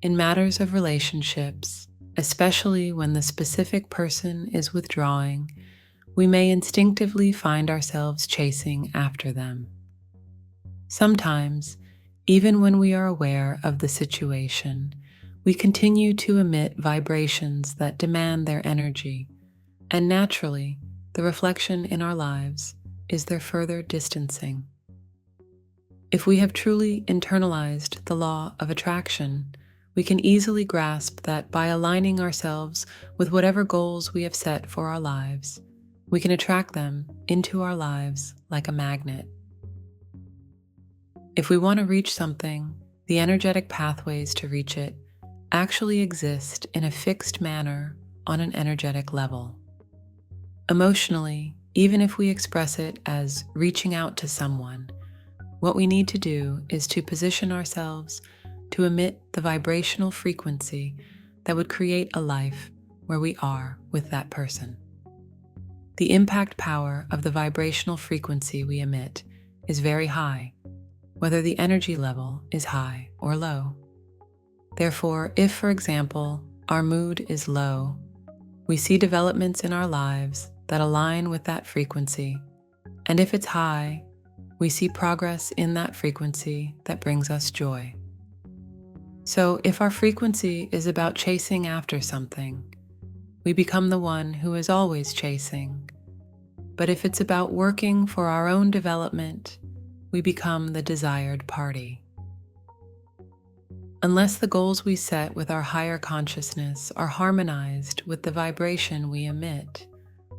In matters of relationships, especially when the specific person is withdrawing, we may instinctively find ourselves chasing after them. Sometimes, even when we are aware of the situation, we continue to emit vibrations that demand their energy, and naturally, the reflection in our lives is their further distancing. If we have truly internalized the law of attraction, we can easily grasp that by aligning ourselves with whatever goals we have set for our lives, we can attract them into our lives like a magnet. If we want to reach something, the energetic pathways to reach it actually exist in a fixed manner on an energetic level. Emotionally, even if we express it as reaching out to someone, what we need to do is to position ourselves to emit the vibrational frequency that would create a life where we are with that person. The impact power of the vibrational frequency we emit is very high, whether the energy level is high or low. Therefore, if, for example, our mood is low, we see developments in our lives that align with that frequency, and if it's high, we see progress in that frequency that brings us joy. So if our frequency is about chasing after something, we become the one who is always chasing. But if it's about working for our own development, we become the desired party. Unless the goals we set with our higher consciousness are harmonized with the vibration we emit,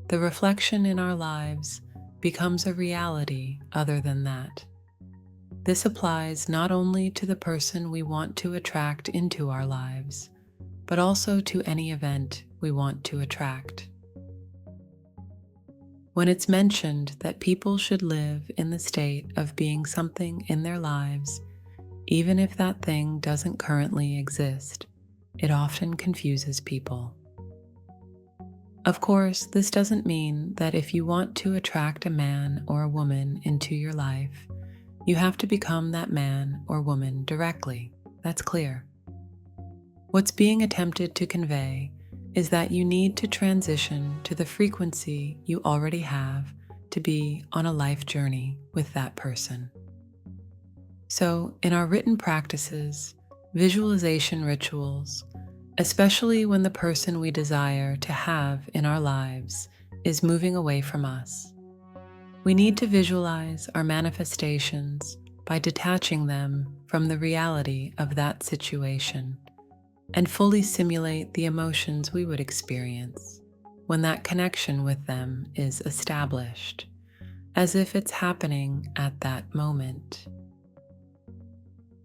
the reflection in our lives becomes a reality other than that. This applies not only to the person we want to attract into our lives, but also to any event we want to attract. When it's mentioned that people should live in the state of being something in their lives, even if that thing doesn't currently exist, it often confuses people. Of course, this doesn't mean that if you want to attract a man or a woman into your life, you have to become that man or woman directly. That's clear. What's being attempted to convey is that you need to transition to the frequency you already have to be on a life journey with that person. So, in our written practices, visualization rituals, especially when the person we desire to have in our lives is moving away from us, we need to visualize our manifestations by detaching them from the reality of that situation and fully simulate the emotions we would experience when that connection with them is established, as if it's happening at that moment.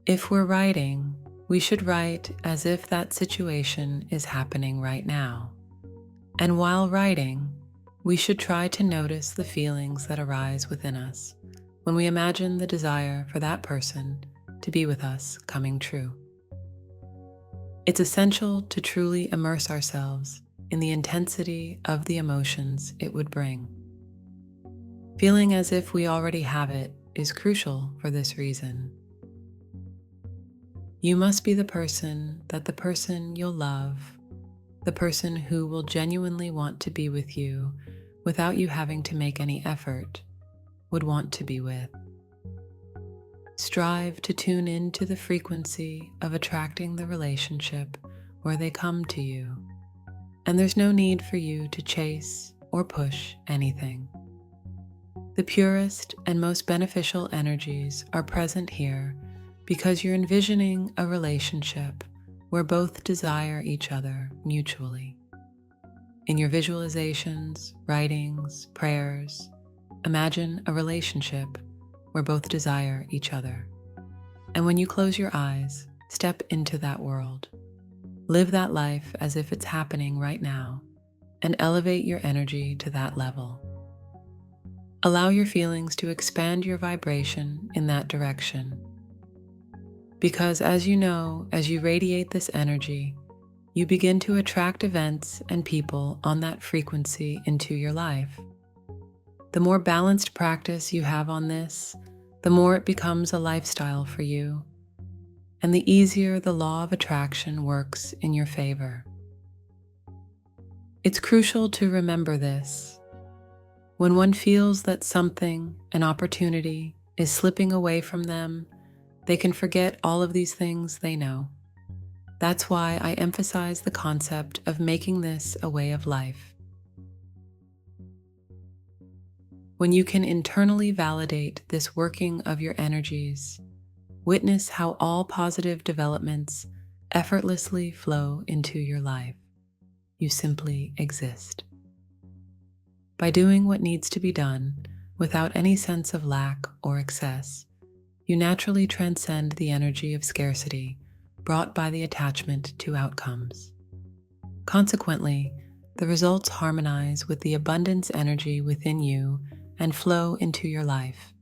If we're writing, we should write as if that situation is happening right now. And while writing, we should try to notice the feelings that arise within us when we imagine the desire for that person to be with us coming true. It's essential to truly immerse ourselves in the intensity of the emotions it would bring. Feeling as if we already have it is crucial for this reason. You must be the person that the person you'll love, the person who will genuinely want to be with you without you having to make any effort, would want to be with. Strive to tune into the frequency of attracting the relationship where they come to you, and there's no need for you to chase or push anything. The purest and most beneficial energies are present here because you're envisioning a relationship where both desire each other mutually. In your visualizations, writings, prayers, imagine a relationship where both desire each other. And when you close your eyes, step into that world. Live that life as if it's happening right now, and elevate your energy to that level. Allow your feelings to expand your vibration in that direction. Because as you know, as you radiate this energy, you begin to attract events and people on that frequency into your life. The more balanced practice you have on this, the more it becomes a lifestyle for you. and the easier the law of attraction works in your favor. It's crucial to remember this. When one feels that something, an opportunity, is slipping away from them, they can forget all of these things they know. That's why I emphasize the concept of making this a way of life. When you can internally validate this working of your energies, witness how all positive developments effortlessly flow into your life. You simply exist. By doing what needs to be done without any sense of lack or excess, you naturally transcend the energy of scarcity brought by the attachment to outcomes. Consequently, the results harmonize with the abundance energy within you and flow into your life,